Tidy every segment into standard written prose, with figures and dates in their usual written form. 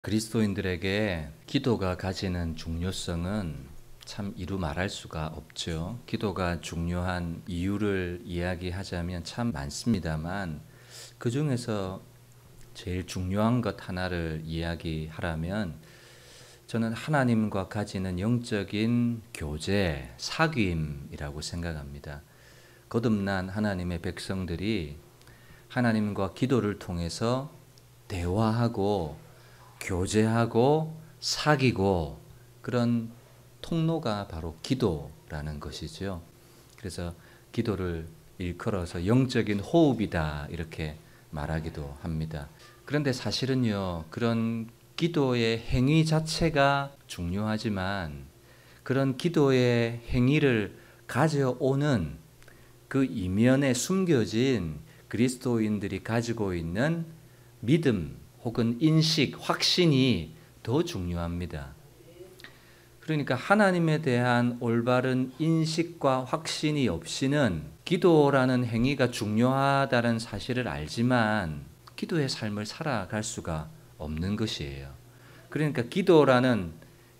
그리스도인들에게 기도가 가지는 중요성은 참 이루 말할 수가 없죠. 기도가 중요한 이유를 이야기하자면 참 많습니다만 그 중에서 제일 중요한 것 하나를 이야기하라면 저는 하나님과 가지는 영적인 교제, 사귐이라고 생각합니다. 거듭난 하나님의 백성들이 하나님과 기도를 통해서 대화하고 교제하고 사귀고 그런 통로가 바로 기도라는 것이죠. 그래서 기도를 일컬어서 영적인 호흡이다 이렇게 말하기도 합니다. 그런데 사실은요, 그런 기도의 행위 자체가 중요하지만 그런 기도의 행위를 가져오는 그 이면에 숨겨진 그리스도인들이 가지고 있는 믿음 혹은 인식, 확신이 더 중요합니다. 그러니까 하나님에 대한 올바른 인식과 확신이 없이는 기도라는 행위가 중요하다는 사실을 알지만 기도의 삶을 살아갈 수가 없는 것이에요. 그러니까 기도라는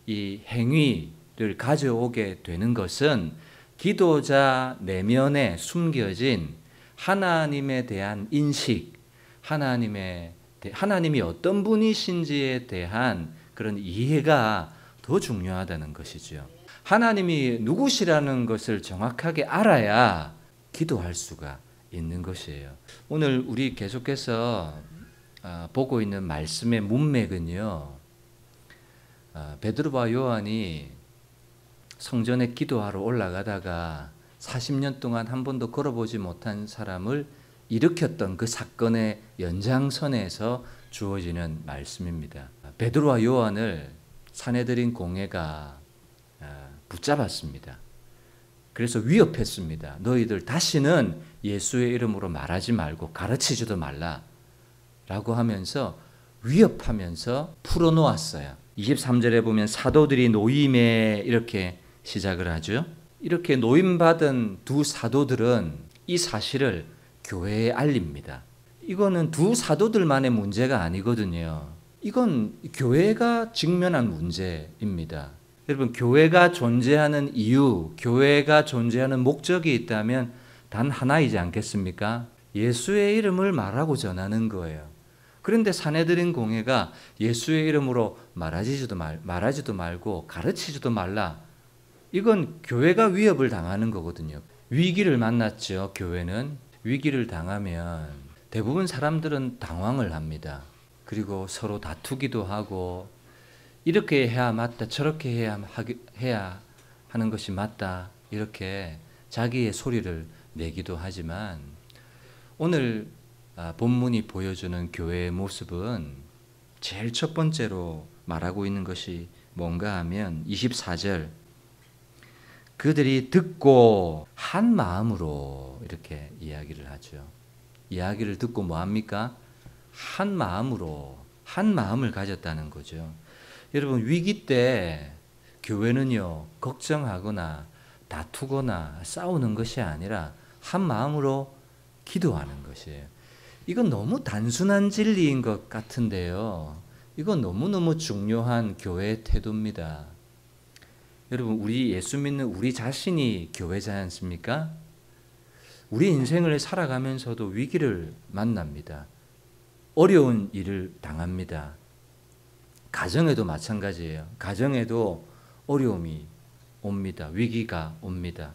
이 행위를 가져오게 되는 것은 기도자 내면에 숨겨진 하나님에 대한 인식, 하나님이 어떤 분이신지에 대한 그런 이해가 더 중요하다는 것이죠. 하나님이 누구시라는 것을 정확하게 알아야 기도할 수가 있는 것이에요. 오늘 우리 계속해서 보고 있는 말씀의 문맥은요, 베드로와 요한이 성전에 기도하러 올라가다가 40년 동안 한 번도 걸어보지 못한 사람을 일으켰던 그 사건의 연장선에서 주어지는 말씀입니다. 베드로와 요한을 산헤드린 공회가 붙잡았습니다. 그래서 위협했습니다. 너희들 다시는 예수의 이름으로 말하지 말고 가르치지도 말라라고 하면서 위협하면서 풀어놓았어요. 23절에 보면 사도들이 노임에 이렇게 시작을 하죠. 이렇게 노임받은 두 사도들은 이 사실을 교회에 알립니다. 이거는 두 사도들만의 문제가 아니거든요. 이건 교회가 직면한 문제입니다. 여러분, 교회가 존재하는 이유, 교회가 존재하는 목적이 있다면 단 하나이지 않겠습니까? 예수의 이름을 말하고 전하는 거예요. 그런데 산헤드린 공회가 예수의 이름으로 말하지도 말고 가르치지도 말라. 이건 교회가 위협을 당하는 거거든요. 위기를 만났죠, 교회는. 위기를 당하면 대부분 사람들은 당황을 합니다. 그리고 서로 다투기도 하고 이렇게 해야 맞다, 저렇게 해야 하는 것이 맞다, 이렇게 자기의 소리를 내기도 하지만 오늘 본문이 보여주는 교회의 모습은 제일 첫 번째로 말하고 있는 것이 뭔가 하면 24절, 그들이 듣고 한 마음으로 이렇게 이야기를 하죠. 이야기를 듣고 뭐합니까? 한 마음으로, 한 마음을 가졌다는 거죠. 여러분, 위기 때 교회는요, 걱정하거나 다투거나 싸우는 것이 아니라 한 마음으로 기도하는 것이에요. 이건 너무 단순한 진리인 것 같은데요, 이건 너무너무 중요한 교회의 태도입니다. 여러분, 우리 예수 믿는 우리 자신이 교회지 않습니까? 우리 인생을 살아가면서도 위기를 만납니다. 어려운 일을 당합니다. 가정에도 마찬가지예요. 가정에도 어려움이 옵니다. 위기가 옵니다.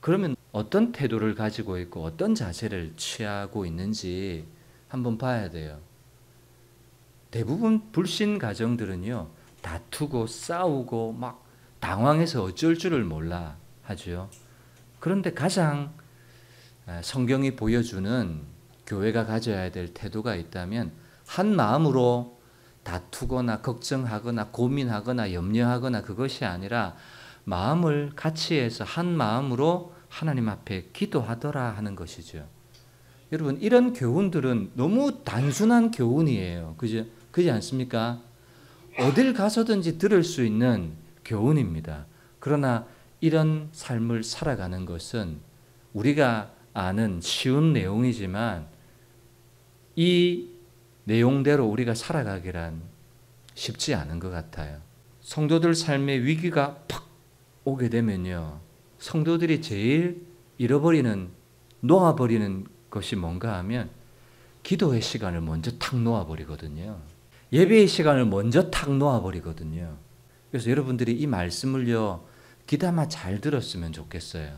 그러면 어떤 태도를 가지고 있고 어떤 자세를 취하고 있는지 한번 봐야 돼요. 대부분 불신 가정들은요, 다투고 싸우고 막 당황해서 어쩔 줄을 몰라 하죠. 그런데 가장 성경이 보여주는 교회가 가져야 될 태도가 있다면 한 마음으로 다투거나 걱정하거나 고민하거나 염려하거나 그것이 아니라 마음을 같이 해서 한 마음으로 하나님 앞에 기도하더라 하는 것이죠. 여러분, 이런 교훈들은 너무 단순한 교훈이에요. 그지 않습니까? 어딜 가서든지 들을 수 있는 교훈입니다. 그러나 이런 삶을 살아가는 것은 우리가 아는 쉬운 내용이지만 이 내용대로 우리가 살아가기란 쉽지 않은 것 같아요. 성도들 삶의 위기가 팍 오게 되면요, 성도들이 제일 놓아버리는 것이 뭔가 하면 기도의 시간을 먼저 탁 놓아버리거든요. 예배의 시간을 먼저 탁 놓아버리거든요. 그래서 여러분들이 이 말씀을요, 귀담아 잘 들었으면 좋겠어요.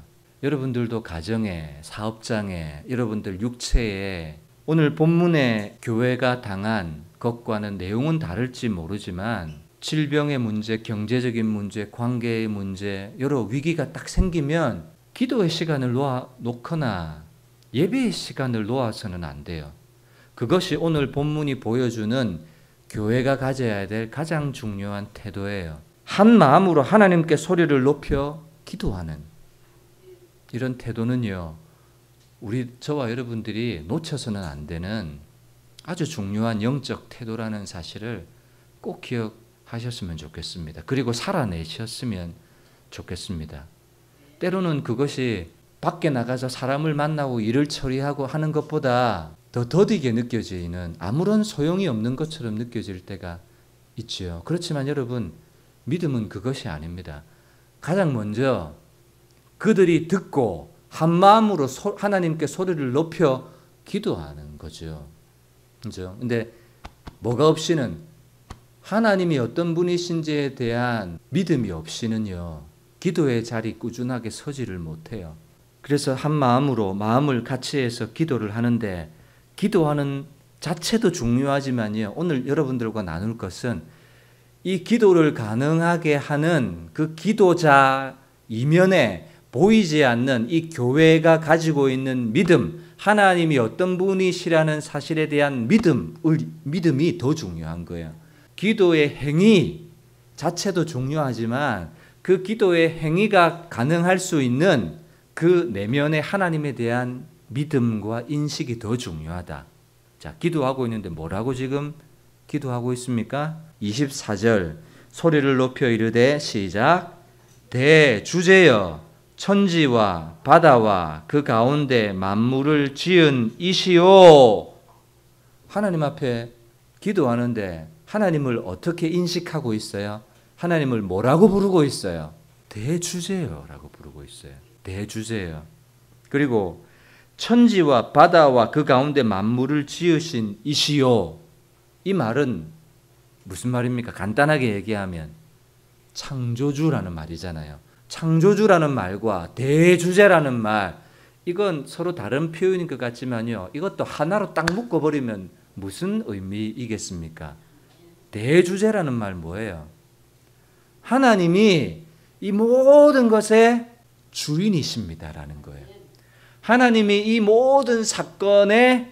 여러분들도 가정에, 사업장에, 여러분들 육체에 오늘 본문의 교회가 당한 것과는 내용은 다를지 모르지만 질병의 문제, 경제적인 문제, 관계의 문제, 여러 위기가 딱 생기면 기도의 시간을 놓거나 예배의 시간을 놓아서는 안 돼요. 그것이 오늘 본문이 보여주는 교회가 가져야 될 가장 중요한 태도예요. 한 마음으로 하나님께 소리를 높여 기도하는 이런 태도는요, 저와 여러분들이 놓쳐서는 안 되는 아주 중요한 영적 태도라는 사실을 꼭 기억하셨으면 좋겠습니다. 그리고 살아내셨으면 좋겠습니다. 때로는 그것이 밖에 나가서 사람을 만나고 일을 처리하고 하는 것보다 더 더디게 느껴지는, 아무런 소용이 없는 것처럼 느껴질 때가 있지요. 그렇지만 여러분, 믿음은 그것이 아닙니다. 가장 먼저 그들이 듣고 한 마음으로 하나님께 소리를 높여 기도하는 거죠. 그죠? 근데 뭐가 없이는, 하나님이 어떤 분이신지에 대한 믿음이 없이는요, 기도의 자리 꾸준하게 서지를 못해요. 그래서 한 마음으로 마음을 같이 해서 기도를 하는데, 기도하는 자체도 중요하지만요, 오늘 여러분들과 나눌 것은 이 기도를 가능하게 하는 그 기도자 이면에 보이지 않는 이 교회가 가지고 있는 믿음, 하나님이 어떤 분이시라는 사실에 대한 믿음이 더 중요한 거예요. 기도의 행위 자체도 중요하지만 그 기도의 행위가 가능할 수 있는 그 내면의 하나님에 대한 믿음과 인식이 더 중요하다. 자, 기도하고 있는데 뭐라고 지금 기도하고 있습니까? 24절 소리를 높여 이르되 시작. 대주제여 천지와 바다와 그 가운데 만물을 지은 이시오. 하나님 앞에 기도하는데 하나님을 어떻게 인식하고 있어요? 하나님을 뭐라고 부르고 있어요? 대주제여라고 부르고 있어요. 대주제여. 그리고 천지와 바다와 그 가운데 만물을 지으신 이시오. 이 말은 무슨 말입니까? 간단하게 얘기하면 창조주라는 말이잖아요. 창조주라는 말과 대주제라는 말, 이건 서로 다른 표현인 것 같지만요, 이것도 하나로 딱 묶어버리면 무슨 의미이겠습니까? 대주제라는 말 뭐예요? 하나님이 이 모든 것의 주인이십니다라는 거예요. 하나님이 이 모든 사건의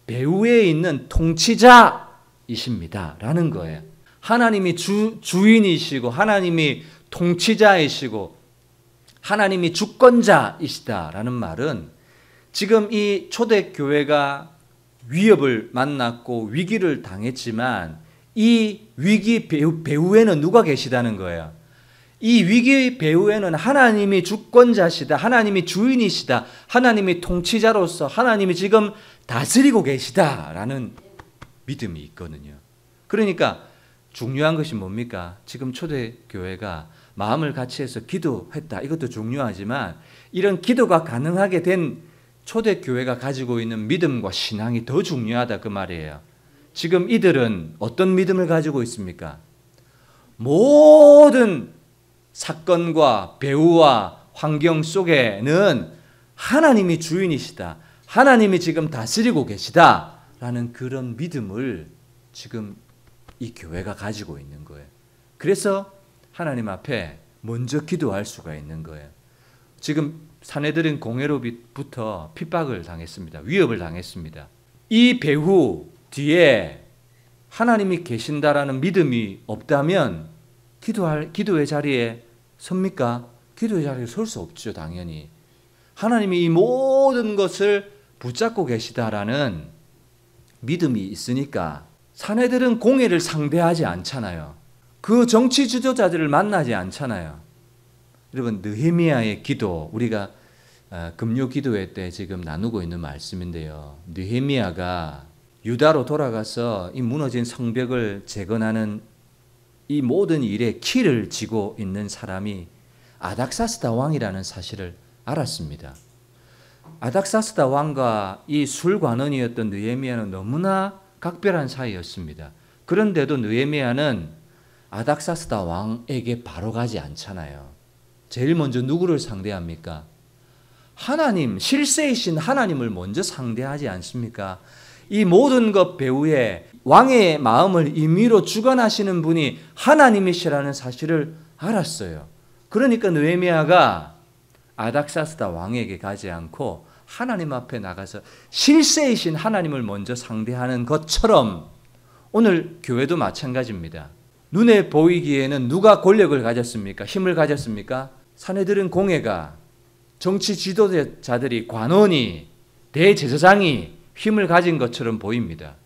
배후에 있는 통치자이십니다라는 거예요. 하나님이 주인이시고 하나님이 통치자이시고 하나님이 주권자이시다라는 말은 지금 이 초대교회가 위협을 만났고 위기를 당했지만 이 위기 배후에는 누가 계시다는 거예요. 이 위기 배후에는 하나님이 주권자시다, 하나님이 주인이시다, 하나님이 통치자로서 하나님이 지금 다스리고 계시다라는 믿음이 있거든요. 그러니까 중요한 것이 뭡니까? 지금 초대교회가 마음을 같이 해서 기도했다, 이것도 중요하지만 이런 기도가 가능하게 된 초대교회가 가지고 있는 믿음과 신앙이 더 중요하다, 그 말이에요. 지금 이들은 어떤 믿음을 가지고 있습니까? 모든 사건과 배후와 환경 속에는 하나님이 주인이시다, 하나님이 지금 다스리고 계시다라는 그런 믿음을 지금 이 교회가 가지고 있는 거예요. 그래서 하나님 앞에 먼저 기도할 수가 있는 거예요. 지금 사내들은 공회로부터 핍박을 당했습니다. 위협을 당했습니다. 이 배후 뒤에 하나님이 계신다라는 믿음이 없다면 기도의 자리에 섭니까? 기도의 자리에 설 수 없죠, 당연히. 하나님이 이 모든 것을 붙잡고 계시다라는 믿음이 있으니까 사내들은 공회를 상대하지 않잖아요. 그 정치 지도자들을 만나지 않잖아요. 여러분, 느헤미야의 기도, 우리가 금요 기도회 때 지금 나누고 있는 말씀인데요, 느헤미야가 유다로 돌아가서 이 무너진 성벽을 재건하는 이 모든 일에 키를 쥐고 있는 사람이 아닥사스다 왕이라는 사실을 알았습니다. 아닥사스다 왕과 이 술관원이었던 느헤미야는 너무나 각별한 사이였습니다. 그런데도 느헤미야는 아닥사스다 왕에게 바로 가지 않잖아요. 제일 먼저 누구를 상대합니까? 하나님, 실세이신 하나님을 먼저 상대하지 않습니까? 이 모든 것 배후에 왕의 마음을 임의로 주관하시는 분이 하나님이시라는 사실을 알았어요. 그러니까 느헤미야가 아닥사스다 왕에게 가지 않고 하나님 앞에 나가서 실세이신 하나님을 먼저 상대하는 것처럼 오늘 교회도 마찬가지입니다. 눈에 보이기에는 누가 권력을 가졌습니까? 힘을 가졌습니까? 사내들은 공회가, 정치 지도자들이, 관원이, 대제사장이 힘을 가진 것처럼 보입니다.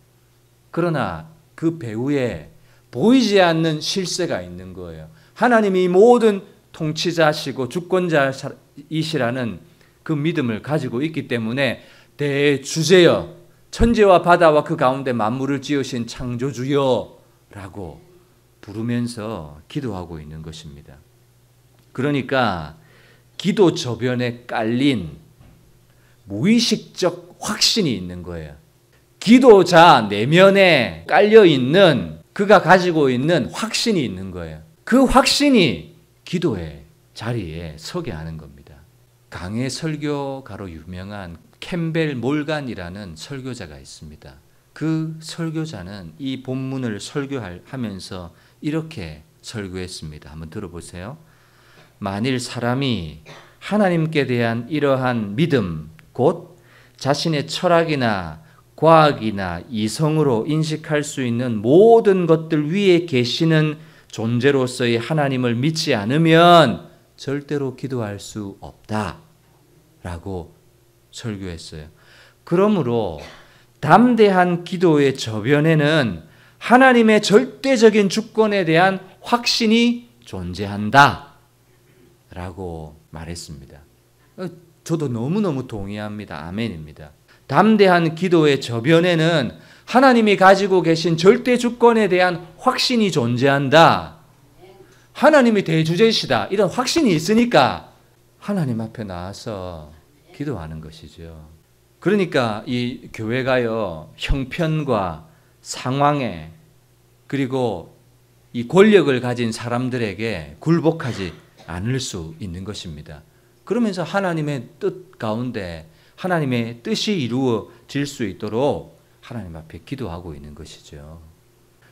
그러나 그 배후에 보이지 않는 실세가 있는 거예요. 하나님이 모든 통치자시고 주권자이시라는 그 믿음을 가지고 있기 때문에 대주제여, 천지와 바다와 그 가운데 만물을 지으신 창조주여라고 부르면서 기도하고 있는 것입니다. 그러니까 기도 저변에 깔린 무의식적 확신이 있는 거예요. 기도자 내면에 깔려 있는 그가 가지고 있는 확신이 있는 거예요. 그 확신이 기도의 자리에 서게 하는 겁니다. 강해 설교가로 유명한 캠벨 몰간이라는 설교자가 있습니다. 그 설교자는 이 본문을 설교하면서 이렇게 설교했습니다. 한번 들어보세요. 만일 사람이 하나님께 대한 이러한 믿음, 곧 자신의 철학이나 과학이나 이성으로 인식할 수 있는 모든 것들 위에 계시는 존재로서의 하나님을 믿지 않으면 절대로 기도할 수 없다라고 설교했어요. 그러므로 담대한 기도의 저변에는 하나님의 절대적인 주권에 대한 확신이 존재한다 라고 말했습니다. 저도 너무너무 동의합니다. 아멘입니다. 담대한 기도의 저변에는 하나님이 가지고 계신 절대 주권에 대한 확신이 존재한다. 하나님이 대주제시다. 이런 확신이 있으니까 하나님 앞에 나와서 기도하는 것이죠. 그러니까 이 교회가요, 형편과 상황에 그리고 이 권력을 가진 사람들에게 굴복하지 않을 수 있는 것입니다. 그러면서 하나님의 뜻 가운데 하나님의 뜻이 이루어질 수 있도록 하나님 앞에 기도하고 있는 것이죠.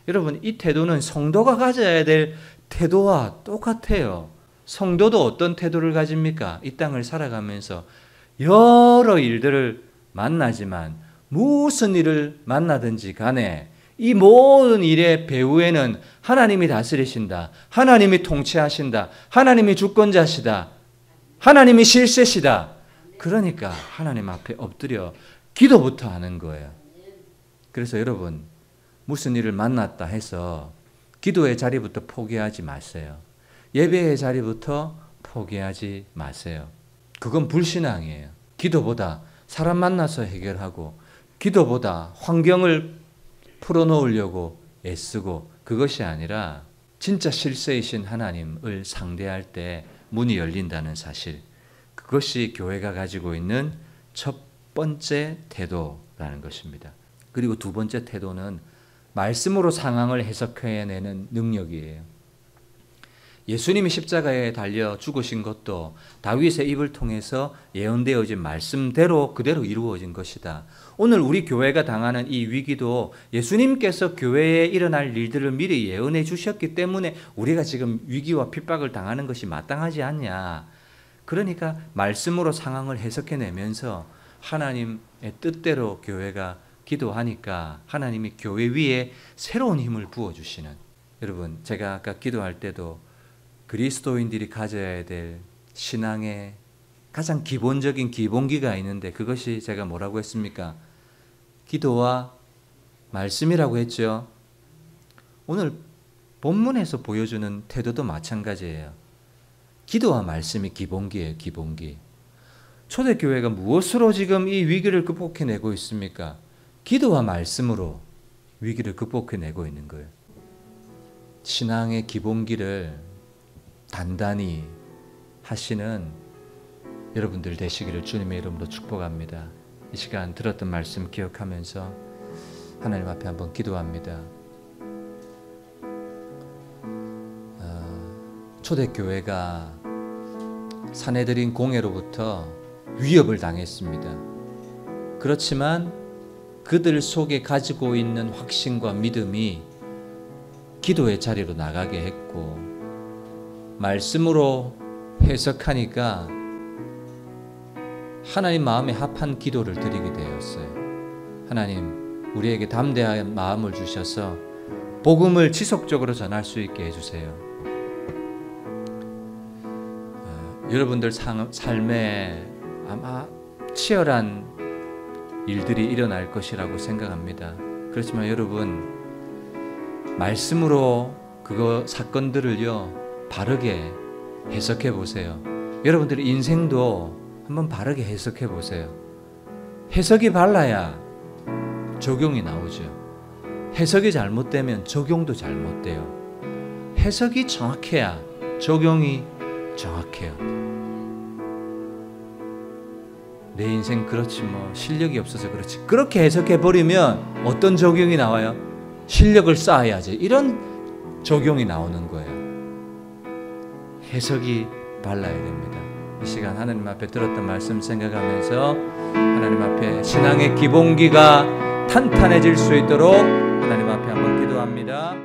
여러분, 이 태도는 성도가 가져야 될 태도와 똑같아요. 성도도 어떤 태도를 가집니까? 이 땅을 살아가면서 여러 일들을 만나지만 무슨 일을 만나든지 간에 이 모든 일의 배후에는 하나님이 다스리신다. 하나님이 통치하신다. 하나님이 주권자시다. 하나님이 실세시다. 그러니까 하나님 앞에 엎드려 기도부터 하는 거예요. 그래서 여러분, 무슨 일을 만났다 해서 기도의 자리부터 포기하지 마세요. 예배의 자리부터 포기하지 마세요. 그건 불신앙이에요. 기도보다 사람 만나서 해결하고 기도보다 환경을 풀어놓으려고 애쓰고 그것이 아니라 진짜 실세이신 하나님을 상대할 때 문이 열린다는 사실, 그것이 교회가 가지고 있는 첫 번째 태도라는 것입니다. 그리고 두 번째 태도는 말씀으로 상황을 해석해내는 능력이에요. 예수님이 십자가에 달려 죽으신 것도 다윗의 입을 통해서 예언되어진 말씀대로 그대로 이루어진 것이다. 오늘 우리 교회가 당하는 이 위기도 예수님께서 교회에 일어날 일들을 미리 예언해 주셨기 때문에 우리가 지금 위기와 핍박을 당하는 것이 마땅하지 않냐. 그러니까 말씀으로 상황을 해석해내면서 하나님의 뜻대로 교회가 기도하니까 하나님이 교회 위에 새로운 힘을 부어주시는, 여러분, 제가 아까 기도할 때도 그리스도인들이 가져야 될 신앙의 가장 기본적인 기본기가 있는데 그것이 제가 뭐라고 했습니까? 기도와 말씀이라고 했죠. 오늘 본문에서 보여주는 태도도 마찬가지예요. 기도와 말씀이 기본기예요. 기본기. 초대교회가 무엇으로 지금 이 위기를 극복해내고 있습니까? 기도와 말씀으로 위기를 극복해내고 있는 거예요. 신앙의 기본기를 단단히 하시는 여러분들 되시기를 주님의 이름으로 축복합니다. 이 시간 들었던 말씀 기억하면서 하나님 앞에 한번 기도합니다. 초대교회가 사내들인 공회로부터 위협을 당했습니다. 그렇지만 그들 속에 가지고 있는 확신과 믿음이 기도의 자리로 나가게 했고, 말씀으로 해석하니까 하나님 마음에 합한 기도를 드리게 되었어요. 하나님, 우리에게 담대한 마음을 주셔서 복음을 지속적으로 전할 수 있게 해주세요. 여러분들 삶에 아마 치열한 일들이 일어날 것이라고 생각합니다. 그렇지만 여러분, 말씀으로 그거 사건들을요 바르게 해석해 보세요. 여러분들의 인생도 한번 바르게 해석해 보세요. 해석이 발라야 적용이 나오죠. 해석이 잘못되면 적용도 잘못돼요. 해석이 정확해야 적용이 정확해요. 내 인생 그렇지 뭐 실력이 없어서 그렇지, 그렇게 해석해 버리면 어떤 적용이 나와요? 실력을 쌓아야지, 이런 적용이 나오는 거예요. 해석이 발라야 됩니다. 이 시간 하나님 앞에 들었던 말씀 생각하면서 하나님 앞에 신앙의 기본기가 탄탄해질 수 있도록 하나님 앞에 한번 기도합니다.